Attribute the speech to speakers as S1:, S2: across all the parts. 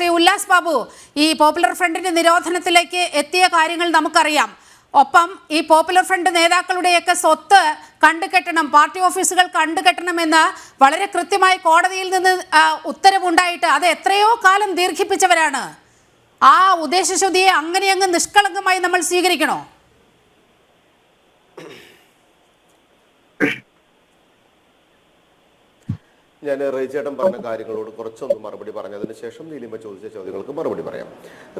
S1: ശ്രീ ഉല്ലാസ് ബാബു, ഈ പോപ്പുലർ ഫ്രണ്ടിന്റെ നിരോധനത്തിലേക്ക് എത്തിയ കാര്യങ്ങൾ നമുക്കറിയാം. ഒപ്പം ഈ പോപ്പുലർ ഫ്രണ്ട് നേതാക്കളുടെയൊക്കെ സ്വത്ത് കണ്ടുകെട്ടണം, പാർട്ടി ഓഫീസുകൾ കണ്ടുകെട്ടണമെന്ന് വളരെ കൃത്യമായി കോടതിയിൽ നിന്ന് ഉത്തരവുണ്ടായിട്ട് അത് എത്രയോ കാലം ദീർഘിപ്പിച്ചവരാണ്. ആ ഉദ്ദേശശുദ്ധിയെ അങ്ങ് നിഷ്കളങ്കമായി നമ്മൾ സ്വീകരിക്കണോ?
S2: ഞാൻ റേച്ചേട്ടൻ പറഞ്ഞ കാര്യങ്ങളോട് കുറച്ചൊന്ന് മറുപടി പറഞ്ഞതിന് ശേഷം നീലിമ ചോദിച്ച ചോദ്യങ്ങൾക്ക് മറുപടി പറയാം.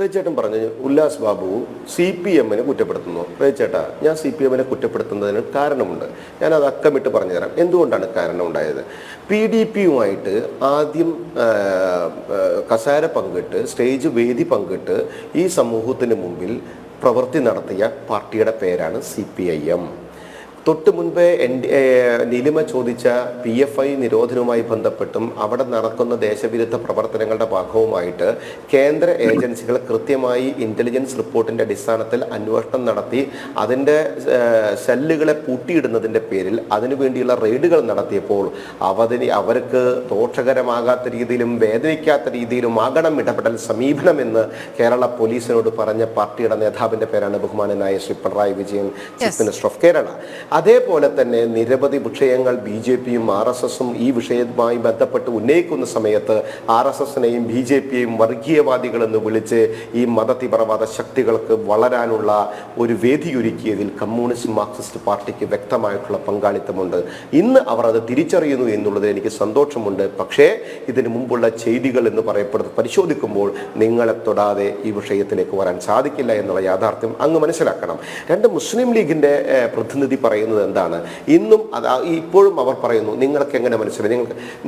S2: റേച്ചേട്ടൻ പറഞ്ഞ ഉല്ലാസ് ബാബു CPM-നെ കുറ്റപ്പെടുത്തുന്നു. റേച്ചേട്ടാ, ഞാൻ CPM-നെ കുറ്റപ്പെടുത്തുന്നതിന് കാരണമുണ്ട്. ഞാനത് അക്കമിട്ട് പറഞ്ഞു തരാം എന്തുകൊണ്ടാണ് കാരണം ഉണ്ടായത്. PDP-യുമായിട്ട് ആദ്യം കസേര പങ്കിട്ട്, സ്റ്റേജ് വേദി പങ്കിട്ട് ഈ സമൂഹത്തിന് മുമ്പിൽ പ്രവൃത്തി നടത്തിയ പാർട്ടിയുടെ പേരാണ് CPIM. തൊട്ട് മുൻപേ നീലിമ ചോദിച്ച PFI നിരോധനവുമായി ബന്ധപ്പെട്ടും അവിടെ നടക്കുന്ന ദേശവിരുദ്ധ പ്രവർത്തനങ്ങളുടെ ഭാഗവുമായിട്ട് കേന്ദ്ര ഏജൻസികൾ കൃത്യമായി ഇന്റലിജൻസ് റിപ്പോർട്ടിന്റെ അടിസ്ഥാനത്തിൽ അന്വേഷണം നടത്തി അതിൻ്റെ സെല്ലുകളെ പൂട്ടിയിടുന്നതിൻ്റെ പേരിൽ അതിനുവേണ്ടിയുള്ള റെയ്ഡുകൾ നടത്തിയപ്പോൾ അവർക്ക് ദോഷകരമാകാത്ത രീതിയിലും വേദനിക്കാത്ത രീതിയിലും ആകണം ഇടപെടൽ സമീപനമെന്ന് കേരള പോലീസിനോട് പറഞ്ഞ പാർട്ടിയുടെ നേതാവിൻ്റെ പേരാണ് ബഹുമാനനായ Shri Pinarayi Vijayan, chief minister of Kerala. അതേപോലെ തന്നെ നിരവധി വിഷയങ്ങൾ BJP-യും RSS-ഉം ഈ വിഷയവുമായി ബന്ധപ്പെട്ട് ഉന്നയിക്കുന്ന സമയത്ത് RSS-നെയും BJP-യെയും വർഗീയവാദികളെന്ന് വിളിച്ച് ഈ മതതീവ്രവാദ ശക്തികൾക്ക് വളരാനുള്ള ഒരു വേദിയൊരുക്കിയതിൽ കമ്മ്യൂണിസ്റ്റ് മാർക്സിസ്റ്റ് പാർട്ടിക്ക് വ്യക്തമായിട്ടുള്ള പങ്കാളിത്തമുണ്ട്. ഇന്ന് അവർ അത് തിരിച്ചറിയുന്നു എന്നുള്ളതിൽ എനിക്ക് സന്തോഷമുണ്ട്. പക്ഷേ ഇതിനു മുമ്പുള്ള ചെയ്തികൾ എന്ന് പറയപ്പെടുന്നത് പരിശോധിക്കുമ്പോൾ നിങ്ങളെ തൊടാതെ ഈ വിഷയത്തിലേക്ക് വരാൻ സാധിക്കില്ല എന്നുള്ള യാഥാർത്ഥ്യം അങ്ങ് മനസ്സിലാക്കണം. രണ്ട്, മുസ്ലിം ലീഗിൻ്റെ പ്രതിനിധി പറയുന്നത് എന്താണ്? ഇന്നും ഇപ്പോഴും അവർ പറയുന്നു നിങ്ങൾക്ക് എങ്ങനെ മനസ്സിലായി?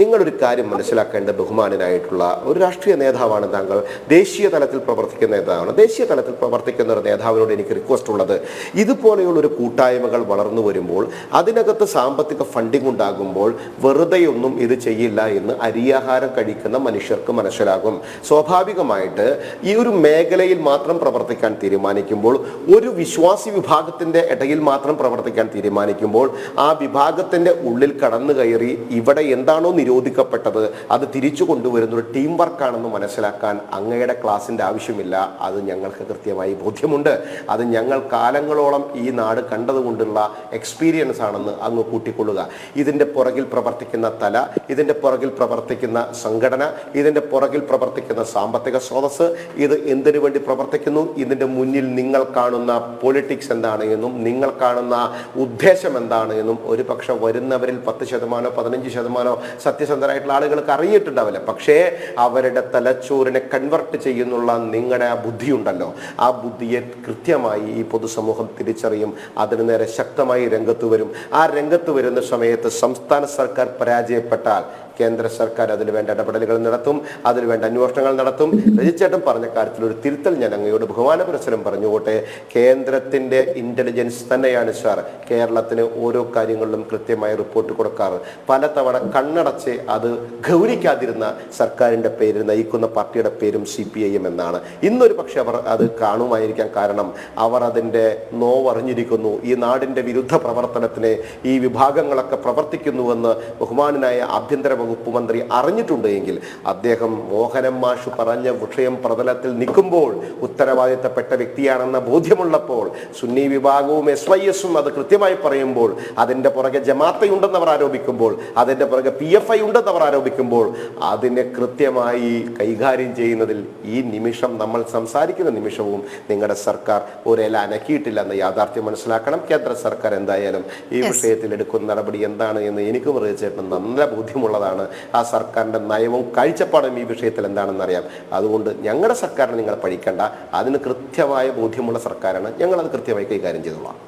S2: നിങ്ങളൊരു കാര്യം മനസ്സിലാക്കേണ്ട ബഹുമാനനായിട്ടുള്ള ഒരു രാഷ്ട്രീയ നേതാവാണ് താങ്കൾ, ദേശീയ തലത്തിൽ പ്രവർത്തിക്കുന്ന നേതാവാണ്. ദേശീയ തലത്തിൽ പ്രവർത്തിക്കുന്ന ഒരു നേതാവിനോട് എനിക്ക് റിക്വസ്റ്റ് ഉള്ളത്, ഇതുപോലെയുള്ളൊരു കൂട്ടായ്മകൾ വളർന്നു വരുമ്പോൾ അതിനകത്ത് സാമ്പത്തിക ഫണ്ടിങ് ഉണ്ടാകുമ്പോൾ വെറുതെയൊന്നും ഇത് ചെയ്യില്ല എന്ന് അരിയാഹാരം കഴിക്കുന്ന മനുഷ്യർക്ക് മനസ്സിലാകും. സ്വാഭാവികമായിട്ട് ഈ ഒരു മേഖലയിൽ മാത്രം പ്രവർത്തിക്കാൻ തീരുമാനിക്കുമ്പോൾ, ഒരു വിശ്വാസി വിഭാഗത്തിൻ്റെ ഇടയിൽ മാത്രം പ്രവർത്തിക്കാൻ തീരുമാനിക്കുമ്പോൾ ആ വിഭാഗത്തിൻ്റെ ഉള്ളിൽ കടന്നു കയറി ഇവിടെ എന്താണോ നിരോധിക്കപ്പെട്ടത് അത് തിരിച്ചു കൊണ്ടുവരുന്ന ഒരു ടീം വർക്കാണെന്ന് മനസ്സിലാക്കാൻ അങ്ങയുടെ ക്ലാസിൻ്റെ ആവശ്യമില്ല. അത് ഞങ്ങൾക്ക് കൃത്യമായി ബോധ്യമുണ്ട്. അത് ഞങ്ങൾ കാലങ്ങളോളം ഈ നാട് കണ്ടതുകൊണ്ടുള്ള എക്സ്പീരിയൻസ് ആണെന്ന് അങ്ങ് കൂട്ടിക്കൊള്ളുക. ഇതിൻ്റെ പുറകിൽ പ്രവർത്തിക്കുന്ന തല, ഇതിൻ്റെ പുറകിൽ പ്രവർത്തിക്കുന്ന സംഘടന, ഇതിൻ്റെ പുറകിൽ പ്രവർത്തിക്കുന്ന സാമ്പത്തിക സ്രോതസ്, ഇത് എന്തിനു വേണ്ടി പ്രവർത്തിക്കുന്നു, ഇതിൻ്റെ മുന്നിൽ നിങ്ങൾ കാണുന്ന പൊളിറ്റിക്സ് എന്താണ് എന്നും നിങ്ങൾ കാണുന്ന ഉദ്ദേശം എന്താണ് എന്നും ഒരു പക്ഷെ വരുന്നവരിൽ 10% 15% സത്യസന്ധരായിട്ടുള്ള ആളുകൾക്ക് അറിയിട്ടുണ്ടാവില്ല. പക്ഷേ അവരുടെ തലച്ചോറിനെ കൺവെർട്ട് ചെയ്യുന്നുള്ള നിങ്ങളുടെ ആ ബുദ്ധിയുണ്ടല്ലോ, ആ ബുദ്ധിയെ കൃത്യമായി ഈ പൊതുസമൂഹം തിരിച്ചറിയും. അതിന് നേരെ ശക്തമായി രംഗത്ത് വരും. ആ രംഗത്ത് വരുന്ന സമയത്ത് സംസ്ഥാന സർക്കാർ പരാജയപ്പെട്ടാൽ കേന്ദ്ര സർക്കാർ അതിന് വേണ്ട ഇടപെടലുകൾ നടത്തും, അതിന് വേണ്ട അന്വേഷണങ്ങൾ നടത്തും. രജിച്ചേട്ടൻ പറഞ്ഞ കാര്യത്തിൽ ഒരു തിരുത്തൽ ഞാൻ അങ്ങയോട് ബഹുമാനപുരസ്സരം പറഞ്ഞുകൊട്ടെ. കേന്ദ്രത്തിൻ്റെ ഇന്റലിജൻസ് തന്നെയാണ് സാർ കേരളത്തിന് ഓരോ കാര്യങ്ങളിലും കൃത്യമായി റിപ്പോർട്ട് കൊടുക്കാറ്. പലതവണ കണ്ണടച്ച് അത് ഗൗനിക്കാതിരുന്ന സർക്കാരിൻ്റെ പേരിൽ നയിക്കുന്ന പാർട്ടിയുടെ പേരും CPIM എന്നാണ്. ഇന്നൊരു പക്ഷെ അവർ അത് കാണുമായിരിക്കാം. കാരണം അവർ അതിൻ്റെ നോവറിഞ്ഞിരിക്കുന്നു. ഈ നാടിൻ്റെ വിരുദ്ധ പ്രവർത്തനത്തിന് ഈ വിഭാഗങ്ങളൊക്കെ പ്രവർത്തിക്കുന്നുവെന്ന് ബഹുമാനായ ആഭ്യന്തര വകുപ്പ് മന്ത്രി അറിഞ്ഞിട്ടുണ്ട് എങ്കിൽ അദ്ദേഹം മോഹനൻ മാഷ് പറഞ്ഞ വിഷയം പ്രതലത്തിൽ നിൽക്കുമ്പോൾ ഉത്തരവാദിത്തപ്പെട്ട വ്യക്തിയാണെന്ന ബോധ്യമുള്ളപ്പോൾ, സുന്നി വിഭാഗവും SYS-ഉം അത് കൃത്യമായി പറയുമ്പോൾ, അതിൻ്റെ പുറകെ ജമാഅത്ത് അവർ ആരോപിക്കുമ്പോൾ, അതിൻ്റെ പുറകെ PFI അവർ ആരോപിക്കുമ്പോൾ, അതിനെ കൃത്യമായി കൈകാര്യം ചെയ്യുന്നതിൽ ഈ നിമിഷം നമ്മൾ സംസാരിക്കുന്ന നിമിഷവും നിങ്ങളുടെ സർക്കാർ ഒരില അനക്കിയിട്ടില്ല എന്ന യാഥാർത്ഥ്യം മനസ്സിലാക്കണം. കേന്ദ്ര സർക്കാർ എന്തായാലും ഈ വിഷയത്തിൽ എടുക്കുന്ന നടപടി എന്താണ് എന്ന് എനിക്ക് പറയുന്ന നല്ല ബോധ്യമുള്ളതാണ്. ആ സർക്കാരിൻ്റെ നയവും കാഴ്ചപ്പാടും ഈ വിഷയത്തിൽ എന്താണെന്ന് അറിയാം. അതുകൊണ്ട് ഞങ്ങളുടെ സർക്കാരിനെ നിങ്ങൾ പഠിക്കേണ്ട, അതിന് കൃത്യമായ ബോധ്യമുള്ള സർക്കാരാണ്. ഞങ്ങളത് കൃത്യമായി കൈകാര്യം ചെയ്തോളാം.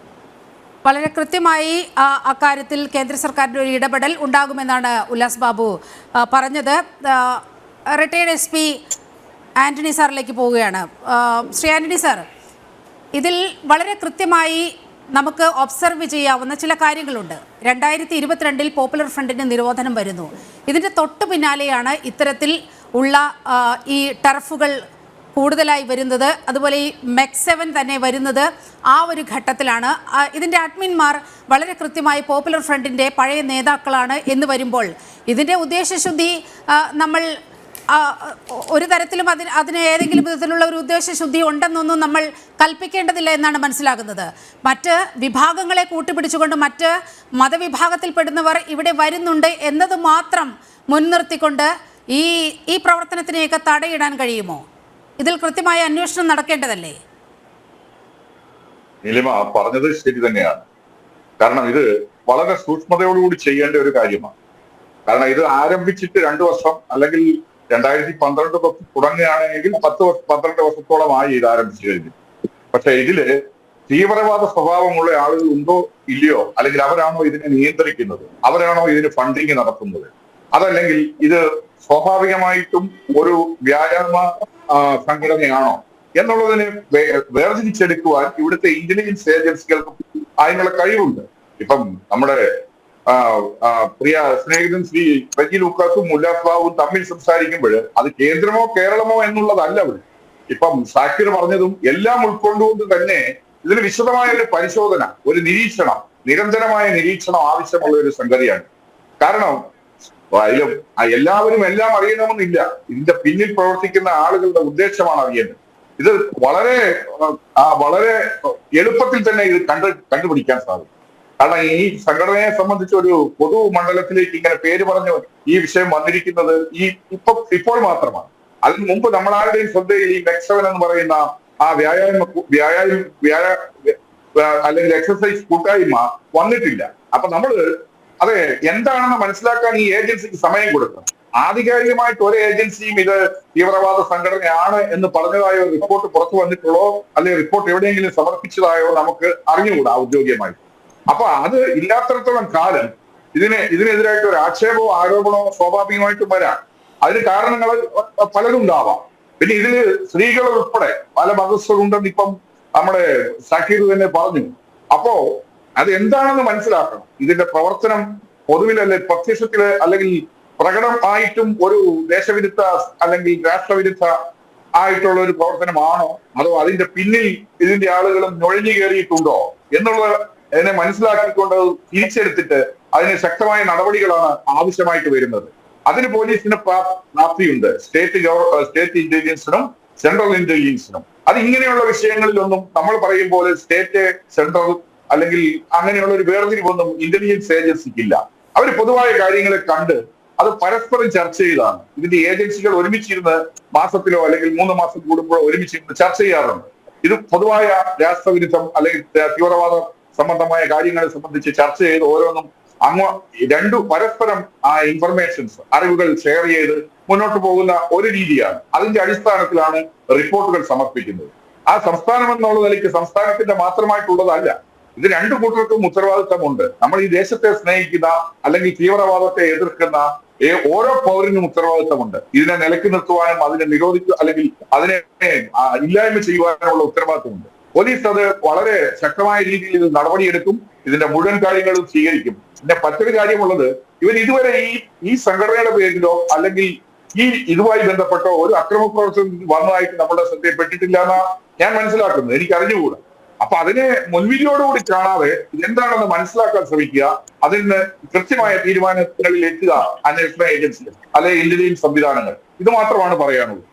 S1: വളരെ കൃത്യമായി അക്കാര്യത്തിൽ കേന്ദ്ര സർക്കാരിൻ്റെ ഒരു ഇടപെടൽ ഉണ്ടാകുമെന്നാണ് ഉല്ലാസ് ബാബു പറഞ്ഞത്. റിട്ടയർഡ് SP ആന്റണി സാറിലേക്ക് പോവുകയാണ്. ശ്രീ ആന്റണി സാർ, ഇതിൽ വളരെ കൃത്യമായി നമുക്ക് ഒബ്സർവ് ചെയ്യാവുന്ന ചില കാര്യങ്ങളുണ്ട്. 2022 പോപ്പുലർ ഫ്രണ്ടിന് നിരോധനം വരുന്നു. ഇതിൻ്റെ തൊട്ട് പിന്നാലെയാണ് ഇത്തരത്തിൽ ഉള്ള ഈ ടർഫുകൾ കൂടുതലായി വരുന്നത്. അതുപോലെ ഈ MEC 7 തന്നെ വരുന്നത് ആ ഒരു ഘട്ടത്തിലാണ്. ഇതിൻ്റെ അഡ്മിന്മാർ വളരെ കൃത്യമായി പോപ്പുലർ ഫ്രണ്ടിൻ്റെ പഴയ നേതാക്കളാണ് എന്ന് വരുമ്പോൾ ഇതിൻ്റെ ഉദ്ദേശശുദ്ധി നമ്മൾ ആ, ഒരു തരത്തിലും അതിന് ഏതെങ്കിലും വിധത്തിലുള്ള ഒരു ഉദ്ദേശശുദ്ധി ഉണ്ടെന്നൊന്നും നമ്മൾ കൽപ്പിക്കേണ്ടതില്ല എന്നാണ് മനസ്സിലാകുന്നത്. മറ്റ് വിഭാഗങ്ങളെ കൂട്ടുപിടിച്ചുകൊണ്ട് മറ്റ് മതവിഭാഗത്തിൽപ്പെടുന്നവർ ഇവിടെ വരുന്നുണ്ട് എന്നത് മാത്രം മുൻനിർത്തിക്കൊണ്ട് ഈ പ്രവർത്തനത്തിനെയൊക്കെ തടയിടാൻ കഴിയുമോ? ഇതിൽ കൃത്യമായ അന്വേഷണം നടക്കേണ്ടതല്ലേ?
S3: നീലിമ പറഞ്ഞത് ശരി തന്നെയാണ്. കാരണം ഇത് വളരെ സൂക്ഷ്മതയോടുകൂടി ചെയ്യേണ്ട ഒരു കാര്യമാണ്. കാരണം ഇത് ആരംഭിച്ചിട്ട് 2 വർഷം അല്ലെങ്കിൽ 2012 തുടങ്ങുകയാണെങ്കിൽ 12 വർഷത്തോളമായി ഇത് ആരംഭിച്ചു കഴിഞ്ഞു. പക്ഷെ ഇതില് തീവ്രവാദ സ്വഭാവമുള്ള ആളുകൾ ഉണ്ടോ ഇല്ലയോ, അല്ലെങ്കിൽ അവരാണോ ഇതിനെ നിയന്ത്രിക്കുന്നത്, അവരാണോ ഇതിന് ഫണ്ടിങ് നടത്തുന്നത്, അതല്ലെങ്കിൽ ഇത് സ്വാഭാവികമായിട്ടും ഒരു വ്യായാമ സംഘടനയാണോ എന്നുള്ളതിന് വേർതിരിച്ചെടുക്കുവാൻ ഇവിടുത്തെ ഇന്റലിജൻസ് ഏജൻസികൾക്ക് അതിനുള്ള കഴിവുണ്ട്. ഇപ്പം നമ്മുടെ പ്രിയ സ്നേഹിതൻ ശ്രീ റജി ലൂക്കാസും ഉല്ലാസ് ബാബുവും തമ്മിൽ സംസാരിക്കുമ്പോൾ അത് കേന്ദ്രമോ കേരളമോ എന്നുള്ളതല്ല അവിടെ. ഇപ്പം സാക്കിർ പറഞ്ഞതും എല്ലാം ഉൾക്കൊണ്ടുകൊണ്ട് തന്നെ ഇതിന് വിശദമായ ഒരു പരിശോധന, ഒരു നിരീക്ഷണം, നിരന്തരമായ നിരീക്ഷണം ആവശ്യമുള്ള ഒരു സംഗതിയാണ്. കാരണം അതിലും എല്ലാവരും എല്ലാം അറിയണമെന്നില്ല. ഇതിന്റെ പിന്നിൽ പ്രവർത്തിക്കുന്ന ആളുകളുടെ ഉദ്ദേശമാണ് അറിയേണ്ടത്. ഇത് വളരെ വളരെ എളുപ്പത്തിൽ തന്നെ ഇത് കണ്ടുപിടിക്കാൻ സാധിക്കും. കാരണം ഈ സംഘടനയെ സംബന്ധിച്ച് ഒരു പൊതു മണ്ഡലത്തിലേക്ക് ഇങ്ങനെ പേര് പറഞ്ഞ് ഈ വിഷയം വന്നിരിക്കുന്നത് ഇപ്പോൾ മാത്രമാണ്. അതിന് മുമ്പ് നമ്മളാരുടെയും ശ്രദ്ധയിൽ ഈ മെക്സവൻ എന്ന് പറയുന്ന ആ അല്ലെങ്കിൽ എക്സസൈസ് കൂട്ടായ്മ വന്നിട്ടില്ല. അപ്പൊ നമ്മള് അത് എന്താണെന്ന് മനസ്സിലാക്കാൻ ഈ ഏജൻസിക്ക് സമയം കൊടുക്കണം. ആധികാരികമായിട്ട് ഒരു ഏജൻസിയും ഇത് തീവ്രവാദ സംഘടനയാണ് എന്ന് പറഞ്ഞതായോ റിപ്പോർട്ട് പുറത്തു വന്നിട്ടുള്ളോ അല്ലെങ്കിൽ റിപ്പോർട്ട് എവിടെയെങ്കിലും സമർപ്പിച്ചതായോ നമുക്ക് അറിഞ്ഞുകൂടാ ഔദ്യോഗികമായി. അപ്പൊ അത് ഇല്ലാത്തിടത്തോളം കാലം ഇതിനെതിരായിട്ട് ഒരു ആക്ഷേപമോ ആരോപണമോ സ്വാഭാവികമായിട്ടും വരാം. അതിന് കാരണങ്ങൾ പലതും ഉണ്ടാവാം. പിന്നെ ഇതില് സ്ത്രീകൾ ഉൾപ്പെടെ പല മതസ്ഥരുണ്ടെന്ന് ഇപ്പം നമ്മുടെ സക്കീർ തന്നെ പറഞ്ഞു. അപ്പോ അത് എന്താണെന്ന് മനസ്സിലാക്കണം. ഇതിന്റെ പ്രവർത്തനം പൊതുവിലല്ലേ പ്രത്യക്ഷത്തില് അല്ലെങ്കിൽ പ്രകടമായിട്ടും ഒരു ദേശവിരുദ്ധ അല്ലെങ്കിൽ രാഷ്ട്രവിരുദ്ധ ആയിട്ടുള്ള ഒരു പ്രവർത്തനമാണോ, അതോ അതിന്റെ പിന്നിൽ ഇതിന്റെ ആളുകളും നുഴഞ്ഞു കയറിയിട്ടുണ്ടോ എന്നുള്ളതിനെ മനസ്സിലാക്കിക്കൊണ്ട് തിരിച്ചെടുത്തിട്ട് അതിന് ശക്തമായ നടപടികളാണ് ആവശ്യമായിട്ട് വരുന്നത്. അതിന് പോലീസിന് പ്രാപ്തിയുണ്ട്, സ്റ്റേറ്റ് ഇന്റലിജൻസിനും സെൻട്രൽ ഇന്റലിജൻസിനും. അത് ഇങ്ങനെയുള്ള വിഷയങ്ങളിലൊന്നും നമ്മൾ പറയും പോലെ സ്റ്റേറ്റ് സെൻട്രൽ അല്ലെങ്കിൽ അങ്ങനെയുള്ള ഒരു വേർതിരിവൊന്നും ഇന്റലിജൻസ് ഏജൻസിക്കില്ല. അവർ പൊതുവായ കാര്യങ്ങളെ കണ്ട് അത് പരസ്പരം ചർച്ച ചെയ്താണ്. ഇതിന്റെ ഏജൻസികൾ ഒരുമിച്ചിരുന്ന് മാസത്തിലോ അല്ലെങ്കിൽ 3 മാസം കൂടുമ്പോഴോ ഒരുമിച്ചിരുന്ന് ചർച്ച ചെയ്യാറുണ്ട്. ഇത് പൊതുവായ രാഷ്ട്രവിരുദ്ധം അല്ലെങ്കിൽ തീവ്രവാദ സംബന്ധമായ കാര്യങ്ങളെ സംബന്ധിച്ച് ചർച്ച ചെയ്ത് ഓരോന്നും പരസ്പരം ആ ഇൻഫർമേഷൻസ്, അറിവുകൾ ഷെയർ ചെയ്ത് മുന്നോട്ട് പോകുന്ന ഒരു രീതിയാണ്. അതിന്റെ അടിസ്ഥാനത്തിലാണ് റിപ്പോർട്ടുകൾ സമർപ്പിക്കുന്നത്. ആ സംസ്ഥാനം എന്നുള്ള നിലയ്ക്ക് സംസ്ഥാനത്തിന്റെ മാത്രമായിട്ടുള്ളതല്ല. ഇത് 2 കൂട്ടർക്കും ഉത്തരവാദിത്തമുണ്ട്. നമ്മൾ ഈ ദേശത്തെ സ്നേഹിക്കുന്ന അല്ലെങ്കിൽ തീവ്രവാദത്തെ എതിർക്കുന്ന ഓരോ പൗരനും ഉത്തരവാദിത്തമുണ്ട്. ഇതിനെ നിലയ്ക്ക് നിർത്തുവാനും അതിനെ നിരോധിക്കുക അല്ലെങ്കിൽ അതിനെ ഇല്ലായ്മ ചെയ്യുവാനുള്ള ഉത്തരവാദിത്തമുണ്ട്. പോലീസ് അത് വളരെ ശക്തമായ രീതിയിൽ ഇത് നടപടിയെടുക്കും. ഇതിന്റെ മുഴുവൻ കാര്യങ്ങളും സ്വീകരിക്കും. പിന്നെ മറ്റൊരു കാര്യമുള്ളത്, ഇവർ ഇതുവരെ ഈ സംഘടനയുടെ പേരിലോ അല്ലെങ്കിൽ ഇതുമായി ബന്ധപ്പെട്ടോ ഒരു അക്രമ പ്രവർത്തനം വന്നതായിട്ട് നമ്മുടെ ശ്രദ്ധയിൽപ്പെട്ടിട്ടില്ല എന്നാണ് ഞാൻ മനസ്സിലാക്കുന്നത്. എനിക്ക് അറിഞ്ഞുകൂടാ. അപ്പൊ അതിനെ മുൻവിധിയോടുകൂടി കാണാതെ എന്താണെന്ന് മനസ്സിലാക്കാൻ ശ്രമിക്കുക. അതിന് കൃത്യമായ തീരുമാനങ്ങളിൽ എത്തുക അന്വേഷണ ഏജൻസികൾ അല്ലെങ്കിൽ ഇന്റലിജൻസ് സംവിധാനങ്ങൾ. ഇത് മാത്രമാണ് പറയാനുള്ളത്.